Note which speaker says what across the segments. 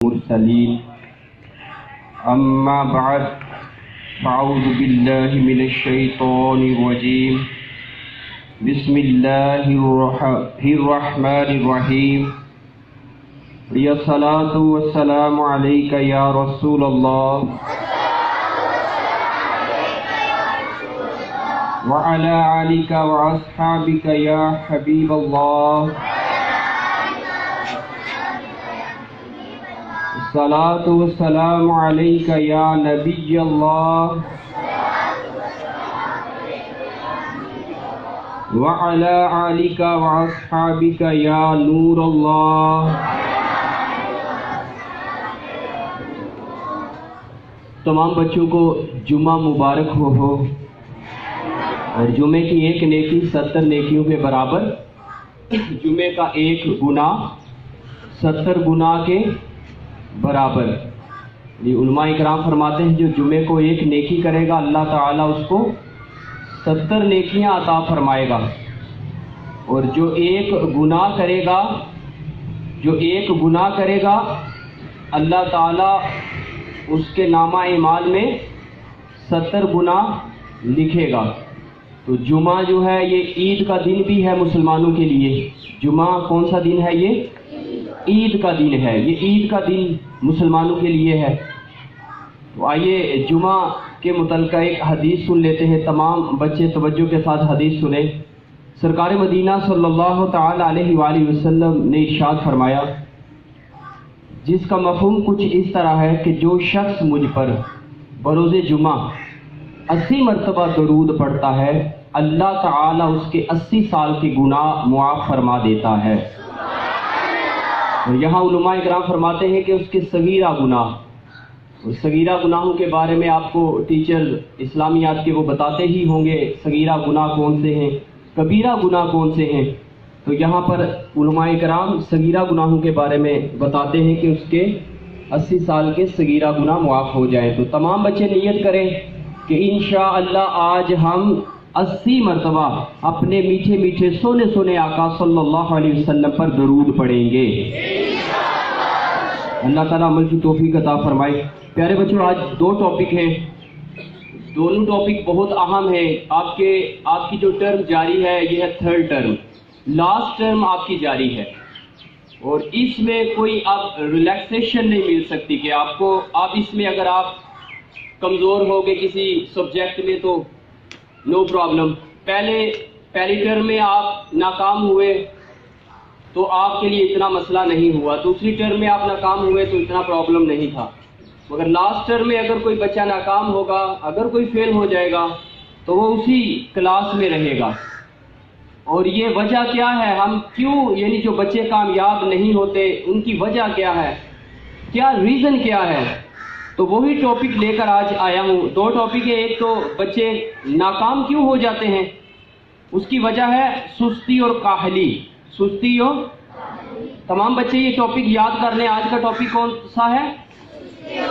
Speaker 1: المرسلين أما بعد فأعوذ بالله من الشيطان الرجيم بسم الله الرحمن الرحيم يا صلاة والسلام عليك يا رسول الله وعلى آلك وأصحابك يا حبيب الله الصلاة والسلام عليك يا نبي الله وعلى آلك وأصحابك يا نور الله. تمام بچوں کو جمعہ مبارک ہو اور جمعے کی ایک نیکی 70 نیکیوں کے برابر، جمعے کا ایک گناہ 70 گناہ کے برابر. علماء اکرام فرماتے ہیں جو جمعے کو ایک نیکی کرے گا اللہ تعالیٰ اس کو 70 نیکیاں عطا فرمائے گا، اور جو ایک گناہ کرے گا اللہ تعالیٰ اس کے نامہ اعمال میں 70 گناہ لکھے گا. تو جمعہ جو ہے یہ عید کا دن بھی ہے مسلمانوں کے لیے. جمعہ کون سا دن ہے؟ یہ عید کا دن ہے. یہ عید کا دن مسلمانوں کے لیے ہے. تو آئیے جمعہ کے متعلقہ ایک حدیث سن لیتے ہیں. تمام بچے توجہ کے ساتھ حدیث سنیں. سرکار مدینہ صلی اللہ تعالی علیہ وآلہ وسلم نے ارشاد فرمایا، جس کا مفہوم کچھ اس طرح ہے کہ جو شخص مجھ پر بروز جمعہ 80 مرتبہ درود پڑھتا ہے اللہ تعالیٰ اس کے 80 سال کے گناہ معاف فرما دیتا ہے. اور یہاں علماء اکرام فرماتے ہیں کہ اس کے صغیرہ گناہ، اور صغیرہ گناہوں کے بارے میں آپ کو ٹیچر اسلامیات کے وہ بتاتے ہی ہوں گے صغیرہ گناہ کون سے ہیں، کبیرہ گناہ کون سے ہیں. تو یہاں پر علماء اکرام صغیرہ گناہوں کے بارے میں بتاتے ہیں کہ اس کے 80 سال کے صغیرہ گناہ معاف ہو جائیں. تو تمام بچے نیت کریں کہ انشاءاللہ آج ہم 80 مرتبہ اپنے میٹھے میٹھے سونے سونے آقا صلی اللہ علیہ وسلم پر درود پڑھیں گے. اللہ تعالیٰ عمل کی توفیق عطا فرمائے. پیارے بچوں، آج 2 ٹاپک ہیں. دونوں ٹاپک بہت اہم ہیں. آپ کی جو ٹرم جاری ہے یہ ہے 3rd ٹرم. لاسٹ ٹرم آپ کی جاری ہے، اور اس میں کوئی اب ریلیکسیشن نہیں مل سکتی کہ آپ اس میں اگر آپ کمزور ہو گئے کسی سبجیکٹ میں تو نو پرابلم. پہلی ٹرم میں آپ ناکام ہوئے تو آپ کے لیے اتنا مسئلہ نہیں ہوا، دوسری ٹرم میں آپ ناکام ہوئے تو اتنا پرابلم نہیں تھا. مگر لاسٹ ٹرم میں اگر کوئی بچہ ناکام ہوگا، اگر کوئی فیل ہو جائے گا تو وہ اسی کلاس میں رہے گا. اور یہ وجہ کیا ہے، ہم کیوں یعنی جو بچے کامیاب نہیں ہوتے ان کی وجہ کیا ہے، کیا ریزن کیا ہے، تو وہی ٹاپک لے کر آج آیا ہوں. 2 ٹاپک ہے. ایک تو بچے ناکام کیوں ہو جاتے ہیں، اس کی وجہ ہے سستی اور کاہلی. سستی اور تمام بچے یہ ٹاپک یاد کر لیں. آج کا ٹاپک کون سا ہے؟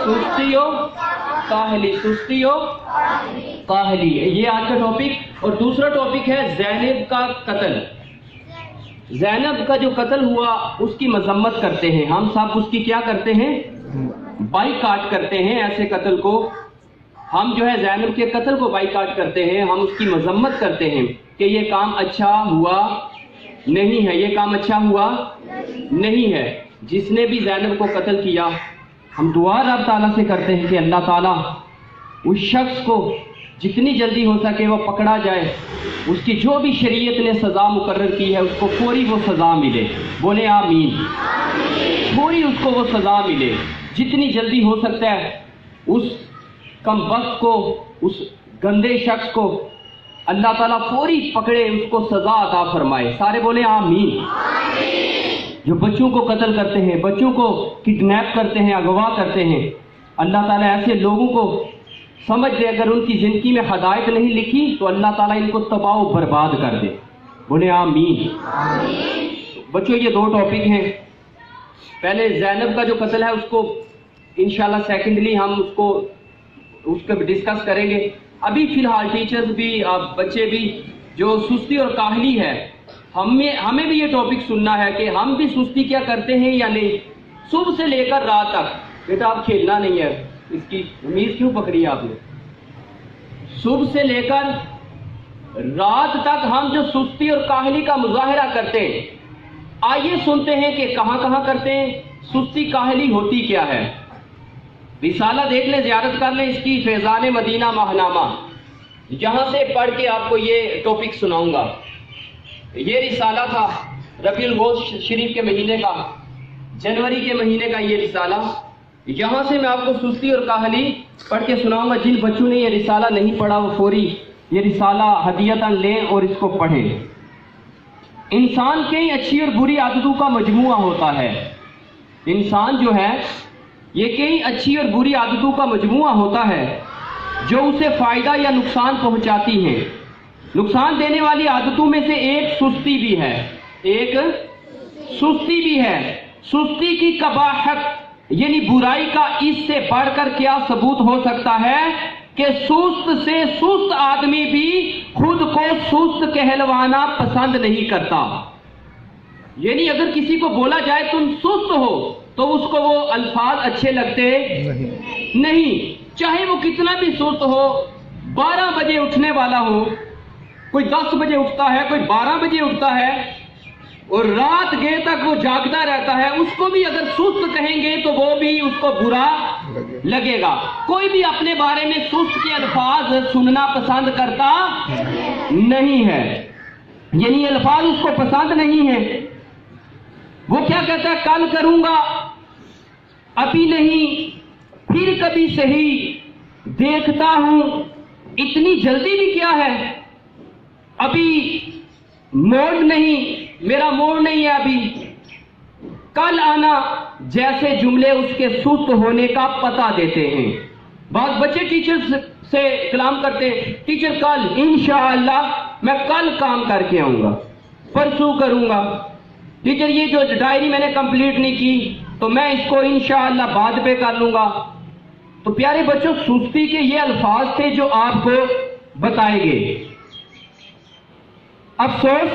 Speaker 1: سستی اور کاہلی. سستی اور کاہلی یہ آج کا ٹاپک. اور دوسرا ٹاپک ہے زینب کا قتل. زینب کا جو قتل ہوا اس کی مذمت کرتے ہیں ہم سب. اس کی کیا کرتے ہیں؟ بائیکاٹ کرتے ہیں. ایسے قتل کو ہم جو ہے زینب کے قتل کو بائیکاٹ کرتے ہیں. ہم اس کی مذمت کرتے ہیں کہ یہ کام اچھا ہوا نہیں ہے، یہ کام اچھا ہوا نہیں ہے. جس نے بھی زینب کو قتل کیا ہم دعا رب تعالیٰ سے کرتے ہیں کہ اللہ تعالیٰ اس شخص کو جتنی جلدی ہو سکے وہ پکڑا جائے، اس کی جو بھی شریعت نے سزا مقرر کی ہے اس کو فوری وہ سزا ملے. بولے آمین. فوری اس کو وہ سزا ملے جتنی جلدی ہو سکتا ہے. اس کم وقت کو، اس گندے شخص کو اللہ تعالیٰ فوری پکڑے، اس کو سزا عطا فرمائے. سارے بولے آمین. جو بچوں کو قتل کرتے ہیں، بچوں کو کڈنیپ کرتے ہیں، اغوا کرتے ہیں، اللہ تعالیٰ ایسے لوگوں کو سمجھ دے اگر ان کی زندگی میں ہدایت نہیں لکھی تو اللہ تعالیٰ ان کو تباہ و برباد کر دے. بولے آمین. بچوں یہ 2 ٹاپک ہیں. پہلے زینب کا جو قتل ہے اس کو انشاءاللہ سیکنڈلی ہم اس کو ڈسکس کریں گے. ابھی فی الحال ٹیچرز بھی بچے بھی جو سستی اور کاہلی ہے ہمیں بھی یہ ٹاپک سننا ہے کہ ہم بھی سستی کیا کرتے ہیں یا نہیں. صبح سے لے کر رات تک. بیٹا آپ کھیلنا نہیں ہے, اس کی میز کیوں پکڑی ہے آپ نے؟ صبح سے لے کر رات تک ہم جو سستی اور کاہلی کا مظاہرہ کرتے ہیں, آئیے سنتے ہیں کہ کہاں کہاں کرتے ہیں, سستی کاہلی ہوتی کیا ہے. رسالہ دیکھ لیں, زیارت کر لیں اس کی, فیضان مدینہ ماہنامہ, جہاں سے پڑھ کے آپ کو یہ ٹاپک سناؤں گا. یہ رسالہ تھا ربیع الاول شریف کے مہینے کا, جنوری کے مہینے کا یہ رسالہ. یہاں سے میں آپ کو سستی اور کاہلی پڑھ کے سناؤں گا. جن بچوں نے یہ رسالہ نہیں پڑھا وہ فوری یہ رسالہ ہدیتاً لیں اور اس کو پڑھیں. انسان کئی اچھی اور بری عادتوں کا مجموعہ ہوتا ہے. انسان جو ہے یہ کئی اچھی اور بری عادتوں کا مجموعہ ہوتا ہے جو اسے فائدہ یا نقصان پہنچاتی ہیں. نقصان دینے والی عادتوں میں سے ایک سستی بھی ہے. ایک سستی بھی ہے. سستی کی قباحت یعنی برائی کا اس سے بڑھ کر کیا ثبوت ہو سکتا ہے کہ سست سے سست آدمی بھی خود کو سست کہلوانا پسند نہیں کرتا. یعنی اگر کسی کو بولا جائے تم سست ہو تو اس کو وہ الفاظ اچھے لگتے نہیں, چاہے وہ کتنا بھی سست ہو. 12 بجے اٹھنے والا ہو, کوئی 10 بجے اٹھتا ہے, کوئی 12 بجے اٹھتا ہے اور رات گئے تک وہ جاگتا رہتا ہے, اس کو بھی اگر سست کہیں گے تو وہ بھی اس کو برا لگے گا. کوئی بھی اپنے بارے میں سست کے الفاظ سننا پسند کرتا نہیں ہے, یعنی الفاظ اس کو پسند نہیں ہے. وہ کیا کہتا ہے, کل کروں گا, ابھی نہیں, پھر کبھی صحیح, دیکھتا ہوں, اتنی جلدی بھی کیا ہے, ابھی موڈ نہیں, میرا موڈ نہیں ہے ابھی, کل آنا, جیسے جملے اس کے سست ہونے کا پتہ دیتے ہیں. بعض بچے ٹیچر سے کلام کرتے ہیں, ٹیچر کل انشاءاللہ میں کل کام کر کے آؤں گا, پرسوں کروں گا. ٹیچر یہ جو ڈائری میں نے کمپلیٹ نہیں کی تو میں اس کو انشاءاللہ بعد پہ کر لوں گا. تو پیارے بچوں, سستی کے یہ الفاظ تھے جو آپ کو بتائے گئے. افسوس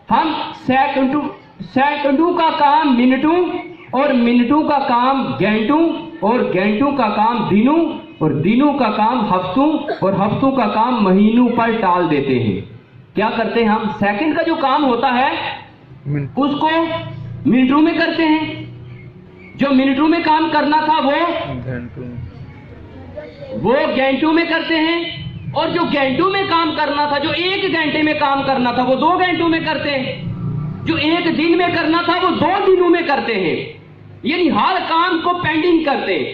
Speaker 1: ہم سیکنڈوں کا کام منٹوں اور منٹوں کا کام گھنٹوں اور گھنٹوں کا کام دنوں اور دنوں کا کام ہفتوں اور ہفتوں کا کام مہینوں پر ٹال دیتے ہیں. کیا کرتے ہیں ہم, سیکنڈ کا جو کام ہوتا ہے اس کو منٹوں میں کرتے ہیں, جو منٹوں میں کام کرنا تھا وہ گھنٹوں میں کرتے ہیں, اور جو گھنٹوں میں کام کرنا تھا, جو 1 گھنٹے میں کام کرنا تھا وہ 2 گھنٹوں میں کرتے ہیں, جو 1 دن میں کرنا تھا وہ 2 دنوں میں کرتے ہیں. یعنی ہر کام کو پینڈنگ کرتے ہیں,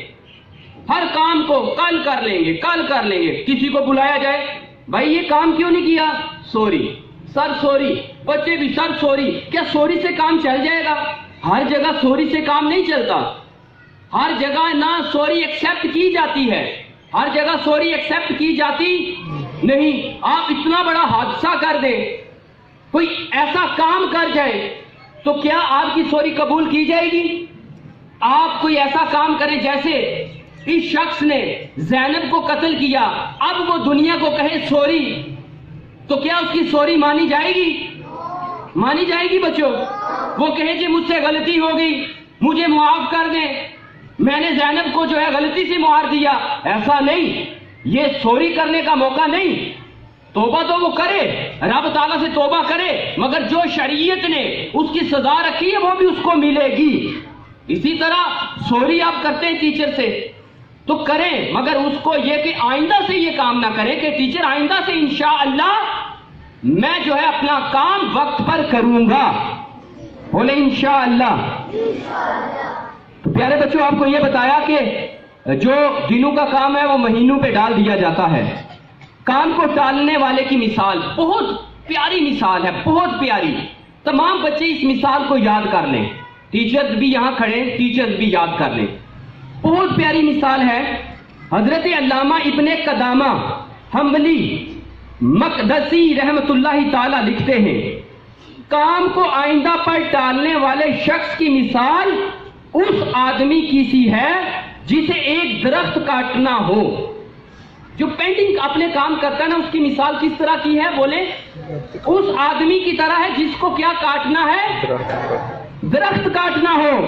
Speaker 1: ہر کام کو کل کر لیں گے, کل کر لیں گے. کسی کو بلایا جائے, بھائی یہ کام کیوں نہیں کیا, سوری سر سوری, بچے بھی سر سوری. کیا سوری سے کام چل جائے گا؟ ہر جگہ سوری سے کام نہیں چلتا. ہر جگہ نہ سوری ایکسپٹ کی جاتی ہے, ہر جگہ سوری ایکسپٹ کی جاتی نہیں. آپ اتنا بڑا حادثہ کر دیں, کوئی ایسا کام کر جائے تو کیا آپ کی سوری قبول کی جائے گی؟ آپ کوئی ایسا کام کریں جیسے اس شخص نے زینب کو قتل کیا, اب وہ دنیا کو کہے سوری, تو کیا اس کی سوری مانی جائے گی؟ مانی جائے گی بچوں؟ وہ کہے کہ مجھ سے غلطی ہو گئی, مجھے معاف کر دیں, میں نے زینب کو جو ہے غلطی سے مار دیا. ایسا نہیں, یہ سوری کرنے کا موقع نہیں. توبہ تو وہ کرے, رب تعالیٰ سے توبہ کرے, مگر جو شریعت نے اس کی سزا رکھی ہے وہ بھی اس کو ملے گی. اسی طرح سوری آپ کرتے ہیں ٹیچر سے تو کریں, مگر اس کو یہ کہ آئندہ سے یہ کام نہ کریں کہ ٹیچر آئندہ سے انشاءاللہ میں جو ہے اپنا کام وقت پر کروں گا. بولے انشاءاللہ. تو پیارے بچوں, آپ کو یہ بتایا کہ جو دنوں کا کام ہے وہ مہینوں پہ ڈال دیا جاتا ہے. کام کو ٹالنے والے کی مثال بہت پیاری مثال ہے, بہت پیاری. تمام بچے اس مثال کو یاد کر لیں, ٹیچرز بھی یہاں کھڑے, ٹیچرز بھی یاد کر لیں. بہت پیاری مثال ہے. حضرت علامہ ابن قدامہ حنبلی مقدسی رحمت اللہ تعالی لکھتے ہیں, کام کو آئندہ پر ٹالنے والے شخص کی مثال اس آدمی کی سی ہے جسے ایک درخت کاٹنا ہو. جو پینٹنگ اپنے کام کرتا ہے نا, اس کی مثال کس طرح کی ہے بولے؟ اس آدمی کی طرح ہے جس کو کیا کاٹنا ہے؟ درخت کاٹنا ہو.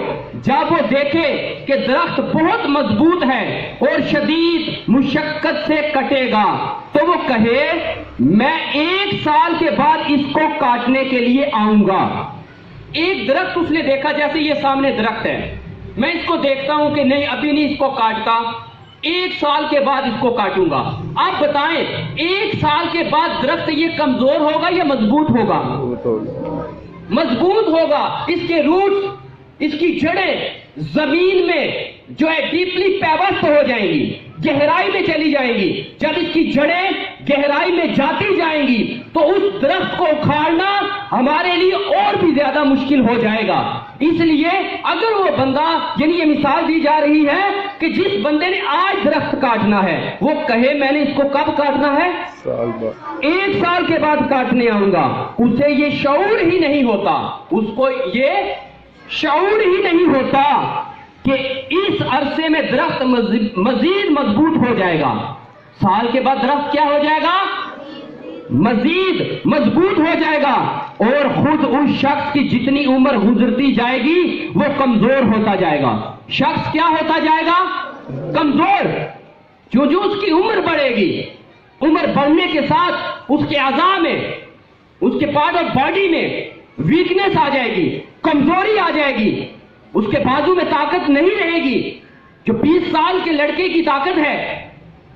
Speaker 1: جب وہ دیکھے کہ درخت بہت مضبوط ہے اور شدید مشقت سے کٹے گا تو وہ کہے میں 1 سال کے بعد اس کو کاٹنے کے لیے آؤں گا۔ ایک درخت اس نے دیکھا، جیسے یہ سامنے درخت ہے، میں اس کو دیکھتا ہوں کہ نہیں ابھی نہیں اس کو کاٹتا، 1 سال کے بعد اس کو کاٹوں گا۔ آپ بتائیں 1 سال کے بعد درخت یہ کمزور ہوگا یا مضبوط ہوگا؟ مضبوط ہوگا۔ اس کے روٹس، اس کی جڑیں زمین میں جو ہے ڈیپلی پیوست ہو جائیں گی، گہرائی میں چلی جائیں گی۔ جب اس کی جڑیں گہرائی میں جاتی جائیں گی تو اس درخت کو اکھاڑنا ہمارے لیے اور بھی زیادہ مشکل ہو جائے گا۔ اس لیے اگر وہ بندہ، یعنی یہ مثال دی جا رہی ہے کہ جس بندے نے آج درخت کاٹنا ہے وہ کہے میں نے اس کو کب کاٹنا ہے؟ 1 سال کے بعد کاٹنے آؤں گا۔ اسے یہ شعور ہی نہیں ہوتا، اس کو یہ شعور ہی نہیں ہوتا کہ اس عرصے میں درخت مزید مضبوط ہو جائے گا۔ سال کے بعد درخت کیا ہو جائے گا؟ مزید مضبوط ہو جائے گا، اور خود اس شخص کی جتنی عمر گزرتی جائے گی وہ کمزور ہوتا جائے گا۔ شخص کیا ہوتا جائے گا؟ کمزور۔ جو اس کی عمر بڑھے گی، عمر بڑھنے کے ساتھ اس کے اعضاء میں، اس کے پارٹ آف باڈی میں ویکنیس آ جائے گی، کمزوری آ جائے گی، اس کے بازو میں طاقت نہیں رہے گی۔ جو 20 سال کے لڑکے کی طاقت ہے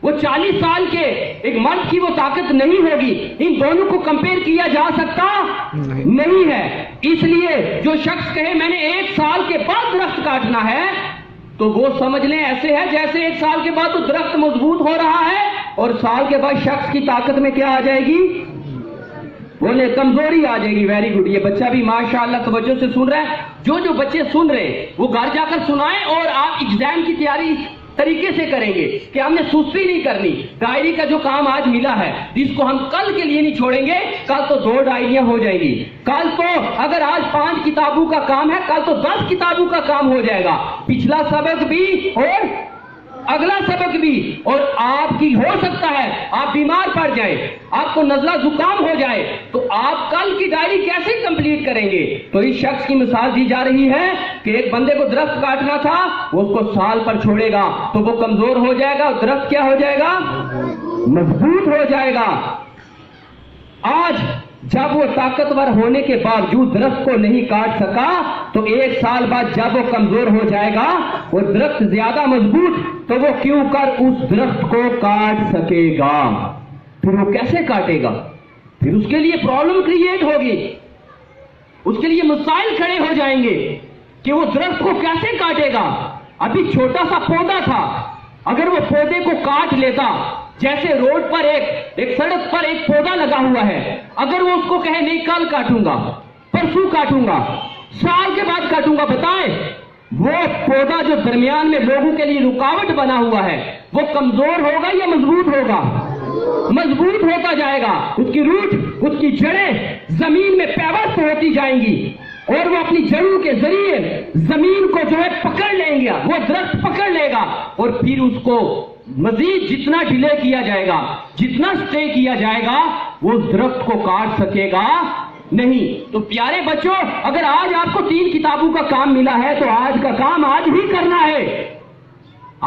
Speaker 1: وہ 40 سال کے ایک مرد کی وہ طاقت نہیں ہوگی۔ ان دونوں کو کمپیئر کیا جا سکتا نہیں ہے۔ اس لیے جو شخص کہے میں نے 1 سال کے بعد درخت کاٹنا ہے تو وہ سمجھ لیں ایسے ہے جیسے 1 سال کے بعد تو درخت مضبوط ہو رہا ہے اور سال کے بعد شخص کی طاقت میں کیا آ جائے گی؟ بولے کمزوری آ جائے گی۔ Very good. یہ بچہ بھی ماشاءاللہ توجہ سے سن رہا ہے۔ جو بچے سن رہے ہیں وہ گھر جا کر سنائیں، اور آپ ایگزام کی تیاری اس طریقے سے کریں گے کہ ہم نے سستی نہیں کرنی۔ ڈائری کا جو کام آج ملا ہے جس کو ہم کل کے لیے نہیں چھوڑیں گے، کل تو 2 ڈائریاں ہو جائیں گی، کل تو اگر آج 5 کتابوں کا کام ہے کل تو 10 کتابوں کا کام ہو جائے گا، پچھلا سبق بھی اور اگلا سبق بھی۔ اور آپ کی ہو سکتا ہے آپ بیمار پڑ جائیں، آپ کو نزلہ زکام ہو جائے، تو آپ کل کی ڈائری کیسے کمپلیٹ کریں گے؟ تو اس شخص کی مثال دی جا رہی ہے کہ ایک بندے کو درخت کاٹنا تھا، وہ اس کو سال پر چھوڑے گا تو وہ کمزور ہو جائے گا اور درخت کیا ہو جائے گا؟ مضبوط ہو جائے گا۔ آج جب وہ طاقتور ہونے کے باوجود درخت کو نہیں کاٹ سکا تو 1 سال بعد جب وہ کمزور ہو جائے گا اور درخت زیادہ مضبوط تو وہ کیوں کر اس درخت کو کاٹ سکے گا؟ پھر وہ کیسے کاٹے گا؟ پھر اس کے لیے پرابلم کریٹ ہوگی، اس کے لیے مسائل کھڑے ہو جائیں گے کہ وہ درخت کو کیسے کاٹے گا۔ ابھی چھوٹا سا پودا تھا، اگر وہ پودے کو کاٹ لیتا، جیسے روڈ پر ایک سڑک پر ایک پودا لگا ہوا ہے، اگر وہ اس کو کہے نہیں کل کاٹوں گا، پرسوں کاٹوں گا، سال کے بعد کاٹوں گا، بتائیں وہ پودا جو درمیان میں لوگوں کے لیے رکاوٹ بنا ہوا ہے وہ کمزور ہوگا یا مضبوط ہوگا؟ مضبوط ہوتا جائے گا۔ اس کی روٹ، اس کی جڑیں زمین میں پیوست ہوتی جائیں گی اور وہ اپنی جڑوں کے ذریعے زمین کو جو ہے پکڑ لیں گے، وہ درخت پکڑ لے گا، اور پھر اس کو مزید جتنا ڈیلے کیا جائے گا، جتنا سٹے کیا جائے گا، وہ اس درخت کو کاٹ سکے گا نہیں۔ تو پیارے بچوں، اگر آج آپ کو 3 کتابوں کا کام ملا ہے تو آج کا کام آج ہی کرنا ہے،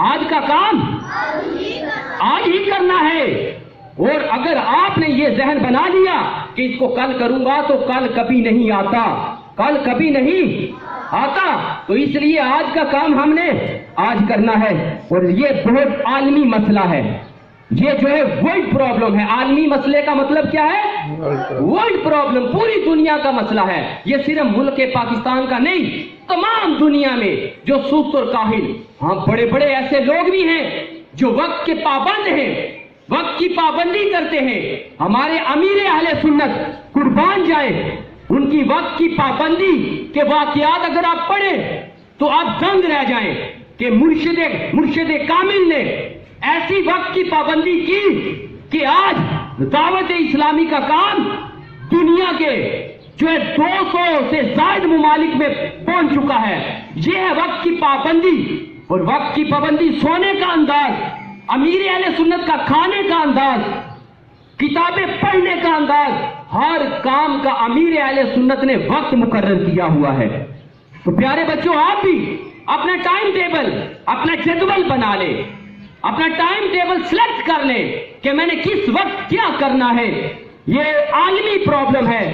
Speaker 1: آج کا کام آج ہی کرنا ہے۔ اور اگر آپ نے یہ ذہن بنا لیا کہ اس کو کل کروں گا تو کل کبھی نہیں آتا، کل کبھی نہیں آتا، تو اس لیے آج کا کام ہم نے آج کرنا ہے۔ اور یہ بہت عالمی مسئلہ ہے، یہ جو ہے ورلڈ پرابلم ہے۔ عالمی مسئلے کا مطلب کیا ہے؟ ورلڈ پرابلم، پوری دنیا کا مسئلہ ہے۔ یہ صرف ملک پاکستان کا نہیں، تمام دنیا میں جو سست اور کاہل، ہاں بڑے بڑے ایسے لوگ بھی ہیں جو وقت کے پابند ہیں، وقت کی پابندی کرتے ہیں۔ ہمارے امیر اہل سنت قربان جائے، ان کی وقت کی پابندی کے واقعات اگر آپ پڑھیں تو آپ دنگ رہ جائیں کہ مرشد کامل نے ایسی وقت کی پابندی کی کہ آج دعوت اسلامی کا کام دنیا کے جو ہے 200 سے زائد ممالک میں پہنچ چکا ہے۔ یہ ہے وقت کی پابندی، اور وقت کی پابندی سونے کا انداز، امیر اہل سنت کا کھانے کا انداز، کتابیں پڑھنے کا انداز، ہر کام کا امیر اہل سنت نے وقت مقرر کیا ہوا ہے۔ تو پیارے بچوں، آپ بھی اپنا ٹائم ٹیبل، اپنا جدول بنا لے، اپنا ٹائم ٹیبل سلیکٹ کر لے کہ میں نے کس وقت کیا کرنا ہے۔ یہ عالمی پرابلم ہے،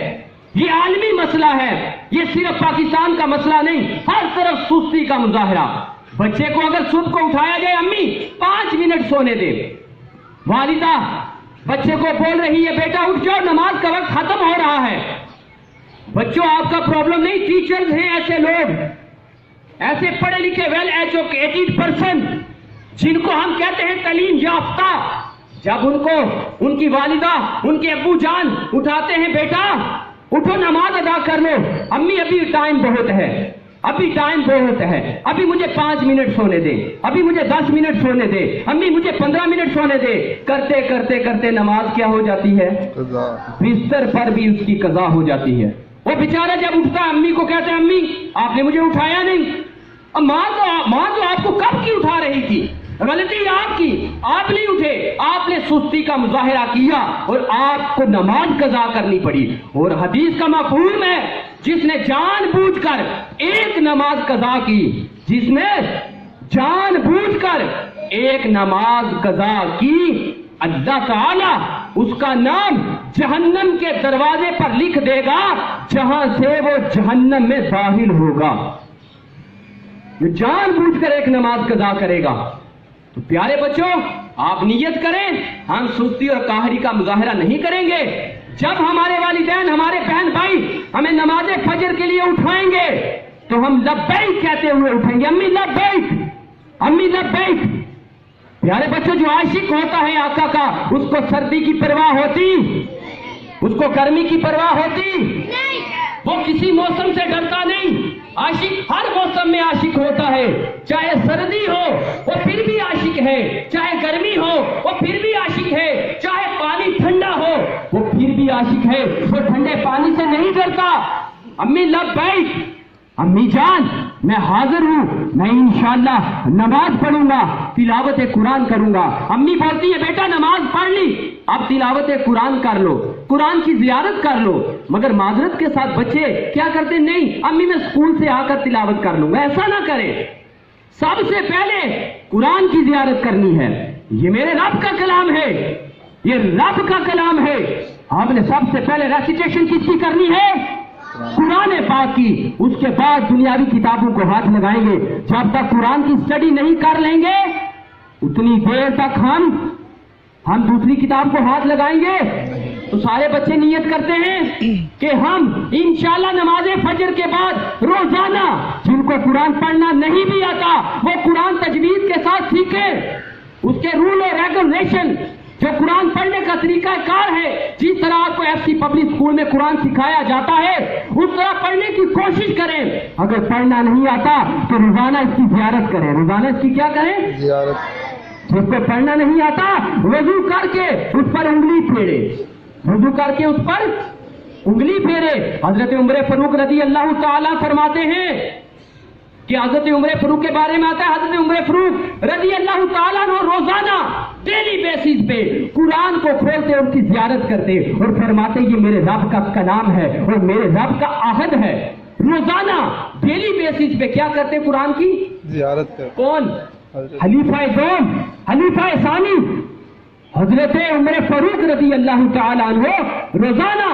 Speaker 1: یہ عالمی مسئلہ ہے، یہ صرف پاکستان کا مسئلہ نہیں، ہر طرف سستی کا مظاہرہ۔ بچے کو اگر صبح کو اٹھایا جائے، امی 5 منٹ سونے دے، والدہ بچے کو بول رہی ہے بیٹا اٹھ جاؤ نماز کا وقت ختم ہو رہا ہے۔ بچوں آپ کا پرابلم نہیں، ٹیچرز ہیں ایسے لوگ، ایسے پڑھے لکھے ویل ایجوکیٹڈ پرسن جن کو ہم کہتے ہیں تعلیم یافتہ، جب ان کو ان کی والدہ ان کے ابو جان اٹھاتے ہیں بیٹا اٹھو نماز ادا کر لو، امی ابھی ٹائم بہت ہے، ابھی ٹائم بہت ہے، ابھی مجھے 5 منٹ سونے دے، ابھی مجھے 10 منٹ سونے دے، امی مجھے 15 منٹ سونے دے، کرتے کرتے کرتے نماز کیا ہو جاتی ہے؟ بستر پر بھی اس کی قضا ہو جاتی ہے۔ وہ بیچارہ جب اٹھتا ہے امی کو کہتے ہیں امی آپ نے مجھے اٹھایا نہیں، ماں تو آپ کو کب کی اٹھا رہی تھی، غلطی آپ کی، آپ نہیں اٹھے، آپ نے سستی کا مظاہرہ کیا اور آپ کو نماز قضا کرنی پڑی۔ اور حدیث کا مفہوم ہے جس نے جان بوجھ کر ایک نماز قضا کی، جس نے جان بوجھ کر ایک نماز قضا کی، اللہ تعالی اس کا نام جہنم کے دروازے پر لکھ دے گا جہاں سے وہ جہنم میں داخل ہوگا۔ جو جان بوجھ کر ایک نماز قضا کرے گا۔ تو پیارے بچوں آپ نیت کریں، ہم سستی اور قہری کا مظاہرہ نہیں کریں گے۔ جب ہمارے والدین ہمارے بہن بھائی ہمیں نماز فجر کے لیے اٹھائیں گے تو ہم لبیک کہتے ہوئے اٹھیں گے، امی لبیک، امی لبیک۔ پیارے بچوں جو عاشق ہوتا ہے آقا کا اس کو سردی کی پرواہ ہوتی، اس کو گرمی کی پرواہ ہوتی، وہ کسی موسم سے ڈرتا نہیں۔ عاشق ہر موسم میں عاشق ہوتا ہے، چاہے سردی ہو وہ پھر بھی عاشق ہے، چاہے گرمی ہو وہ پھر بھی عاشق ہے، چاہے پانی ٹھنڈا ہو وہ پھر بھی عاشق ہے، وہ ٹھنڈے پانی سے نہیں ڈرتا۔ امی لبیک، امی جان میں حاضر ہوں، میں انشاءاللہ نماز پڑھوں گا، تلاوت قرآن کروں گا۔ امی بولتی ہے بیٹا نماز پڑھ لی، اب تلاوت قرآن کر لو، قرآن کی زیارت کر لو۔ مگر معذرت کے ساتھ بچے کیا کرتے؟ نہیں امی میں اسکول سے آ کر تلاوت کر لوں گا۔ ایسا نہ کرے، سب سے پہلے قرآن کی زیارت کرنی ہے۔ یہ میرے رب کا کلام ہے، یہ رب کا کلام ہے۔ آپ نے سب سے پہلے ریسیٹیشن کس کی کرنی ہے؟ قرآن پاک کی۔ اس کے بعد دنیاوی کتابوں کو ہاتھ لگائیں گے۔ جب تک قرآن کی اسٹڈی نہیں کر لیں گے اتنی دیر تک ہم دوسری کتاب کو ہاتھ لگائیں گے۔ تو سارے بچے نیت کرتے ہیں کہ ہم انشاءاللہ نماز فجر کے بعد روزانہ جن کو قرآن پڑھنا نہیں بھی آتا وہ قرآن تجوید کے ساتھ سیکھیں، اس کے رول اور ریگولیشن، جو قرآن پڑھنے کا طریقہ کار ہے، جس طرح آپ کو ایف سی پبلک اسکول میں قرآن سکھایا جاتا ہے اس طرح پڑھنے کی کوشش کریں۔ اگر پڑھنا نہیں آتا تو روزانہ اس کی زیارت کریں، روزانہ اس کی کیا کریں؟ زیارت۔ جس کو پڑھنا نہیں آتا وضو کر کے اس پر انگلی پھیرے، وضو کر کے اس پر انگلی پھیرے۔ حضرت عمر فاروق رضی اللہ تعالیٰ فرماتے ہیں کہ حضرت عمر فاروق کے بارے میں آتا ہے، حضرت عمر فاروق رضی اللہ تعالیٰ عنہ روزانہ ڈیلی بیسس پہ قرآن کو کھولتے اور کی زیارت کرتے اور فرماتے یہ میرے رب کا کلام ہے اور میرے رب کا عہد ہے۔ روزانہ ڈیلی بیسس پہ کیا کرتے؟ قرآن کی زیارت کرتے۔ کون؟ خلیفہ دوم، خلیفہ ثانی حضرت عمر فاروق رضی اللہ تعالیٰ عنہ روزانہ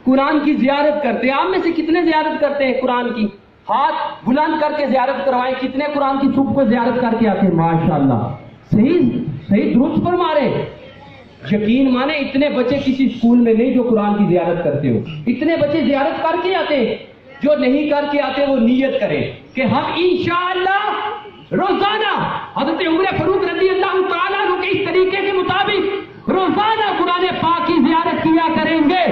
Speaker 1: قرآن کی زیارت کرتے۔ آپ میں سے کتنے زیارت کرتے ہیں قرآن کی؟ ہاتھ بلند کر کے زیارت کروائیں۔ کتنے قرآن کی صبح کو زیارت کر کے آتے ہیں؟ ماشاءاللہ، صحیح درست فرما رہے۔ یقین مانے اتنے بچے کسی اسکول میں نہیں جو قرآن کی زیارت کرتے ہو، اتنے بچے زیارت کر کے آتے ہیں۔ جو نہیں کر کے آتے وہ نیت کریں کہ ہم انشاءاللہ روزانہ حضرت عمر فاروق رضی اللہ تعالیٰ عنہ کے اس طریقے کے مطابق روزانہ قرآن پاک کی زیارت کیا کریں گے۔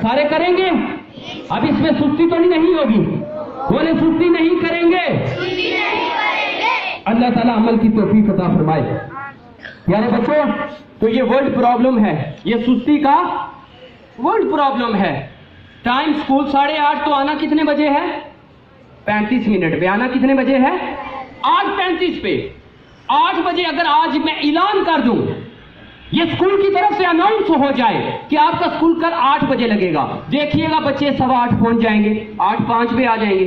Speaker 1: سارے کریں گے؟ اب اس میں سستی تو نہیں ہوگی، بولے سستی نہیں کریں گے۔ اللہ تعالیٰ عمل کی توفیق عطا فرمائے۔ پیارے بچوں تو یہ ورلڈ پرابلم ہے، یہ سستی کا ورلڈ پرابلم ہے۔ ٹائم اسکول 8:30 تو آنا کتنے بجے ہے؟ 35 منٹ پہ۔ آنا کتنے بجے ہے؟ 8:35 پہ۔ 8 بجے اگر آج میں اعلان کر دوں، یہ اسکول کی طرف سے اناؤنس ہو جائے کہ آپ کا اسکول کل 8 بجے لگے گا، دیکھیے گا بچے 8:15 پہنچ جائیں گے، 8:05 پہ آ جائیں گے۔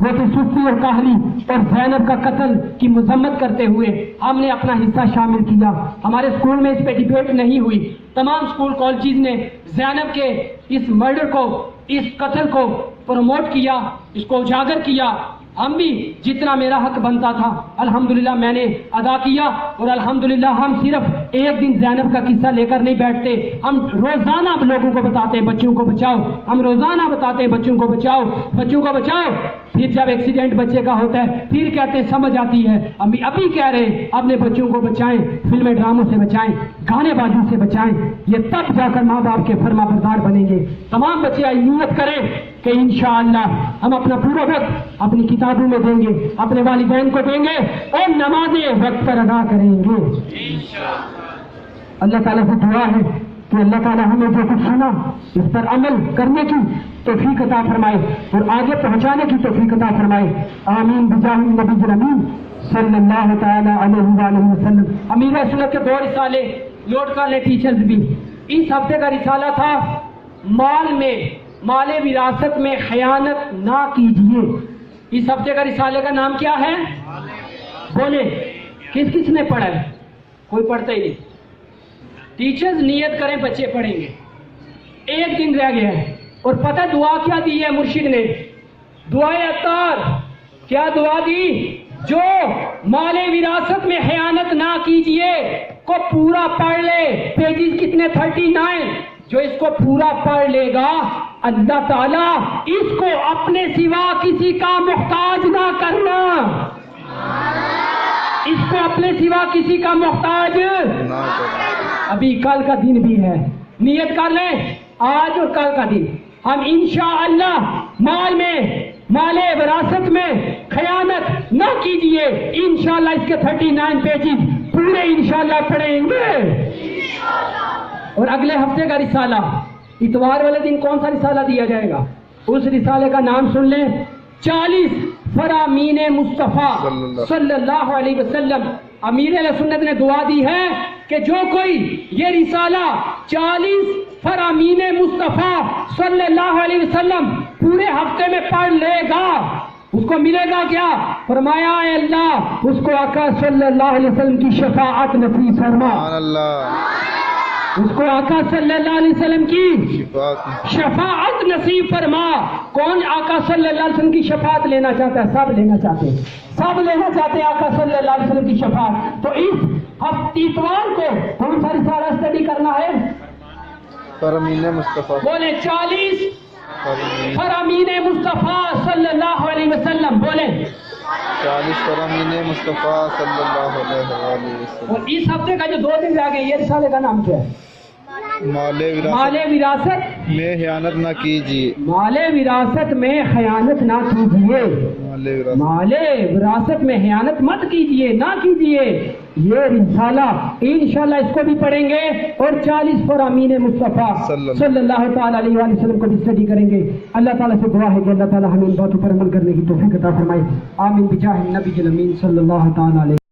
Speaker 2: وہ تو سستی اور کاہلی اور زینب کا قتل کی مذمت کرتے ہوئے ہم نے اپنا حصہ شامل کیا. ہمارے اسکول میں اس پہ ڈیبیٹ نہیں ہوئی. تمام اسکول کالجز نے زینب کے اس مرڈر کو، اس قتل کو پروموٹ کیا، اس کو اجاگر کیا. ہم بھی جتنا میرا حق بنتا تھا الحمدللہ میں نے ادا کیا. اور الحمدللہ ہم صرف ایک دن زینب کا قصہ لے کر نہیں بیٹھتے، ہم روزانہ لوگوں کو بتاتے ہیں بچوں کو بچاؤ. ہم روزانہ بتاتے ہیں بچوں کو بچاؤ، بچوں کو بچاؤ. پھر جب ایکسیڈنٹ بچے کا ہوتا ہے پھر کہتے ہیں سمجھ آتی ہے. ابھی کہہ رہے ہیں اپنے بچوں کو بچائیں، فلمیں ڈراموں سے بچائیں، گانے بازوں سے بچائیں. یہ تب جا کر ماں باپ کے فرما بردار بنیں گے. تمام بچے نیت کریں کہ انشاءاللہ ہم اپنا پورا وقت اپنی کتابوں میں دیں گے، اپنے والدین کو دیں گے اور نمازیں وقت پر ادا کریں گے. اللہ تعالیٰ سے دعا ہے کہ اللہ تعالیٰ ہمیں جو کچھ سنا اس پر عمل کرنے کی توفیق عطا فرمائے اور آگے پہنچانے کی توفیق عطا فرمائے. آمین بجاہ النبی الامین صلی اللہ تعالی علیہ وآلہ وسلم. امیر سنت کے 2 رسالے لوٹ کر لے ٹیچرز بھی. اس ہفتے کا رسالہ تھا مال وراثت میں خیانت نہ کیجیے. اس ہفتے کا رسالے کا نام کیا ہے؟ بولے کس نے پڑھا ہے؟ کوئی پڑھتا ہی نہیں. ٹیچرز نیت کریں بچے پڑھیں گے. ایک دن رہ گیا ہے اور پتہ دعا کیا دی ہے مرشد نے؟ دعائے عطار. کیا دعا دی؟ جو مال وراثت میں خیانت نہ کیجیے کو پورا پڑھ لے. پیجز کتنے؟ 39. جو اس کو پورا پڑھ لے گا اللہ تعالیٰ اس کو اپنے سوا کسی کا محتاج نہ کرنا. اس کو اپنے سوا کسی کا محتاج نہ کرنا. ابھی کل کا دن بھی ہے، نیت کر لیں آج اور کل کا دن ہم انشاءاللہ مال وراثت میں خیانت نہ کیجیے. انشاءاللہ اس کے 39 پیجز پورے انشاءاللہ پڑھیں گے. اور اگلے ہفتے کا رسالہ اتوار والے دن کون سا رسالہ دیا جائے گا؟ اس رسالے کا نام سن لیں، 40 فرامین مصطفیٰ صلی اللہ علیہ وسلم. امیر علیہ سنت نے دعا دی ہے کہ جو کوئی یہ رسالہ 40 فرامین مصطفیٰ صلی اللہ علیہ وسلم پورے ہفتے میں پڑھ لے گا اس کو ملے گا کیا؟ فرمایا اے اللہ اس کو آقا صلی اللہ علیہ وسلم کی شفاعت نصیب فرما. اس کو آقا صلی اللہ علیہ وسلم کی شفاعت نصیب فرما. کون آقا صلی اللہ علیہ وسلم کی شفاعت لینا چاہتا ہے؟ سب لینا چاہتے ہیں، سب لینا چاہتے ہیں آقا صلی اللہ علیہ وسلم کی شفاعت. تو اس ہفتے اتوار کو کون سا رسالہ اسٹڈی کرنا ہے؟ فرامین مصطفیٰ. بولے 40 فرامین مصطفیٰ صلی اللہ علیہ وسلم. بولے
Speaker 3: 40 فرامین مصطفیٰ صلی اللہ علیہ وسلم.
Speaker 2: اور اس ہفتے کا جو 2 دن رہ گئے یہ رسالے کا نام کیا ہے؟
Speaker 3: مال
Speaker 2: وراثت
Speaker 3: میں خیانت نہ کیجیے.
Speaker 2: مال وراثت میں خیانت نہ کیجیے. مال وراثت میں خیانت مت کیجیے، نہ کیجیے. یہ رسالہ انشاءاللہ اس کو بھی پڑھیں گے اور 40 فرامین مصطفیٰ صلی اللہ تعالی علیہ وآلہ وسلم کو بھی اسٹڈی کریں گے. اللہ تعالیٰ سے دعا ہے کہ اللہ تعالیٰ ہمیں ان باتوں پر عمل کرنے کی توفیق عطا فرمائے. آمین بجاہ النبی الامین صلی اللہ تعالی علیہ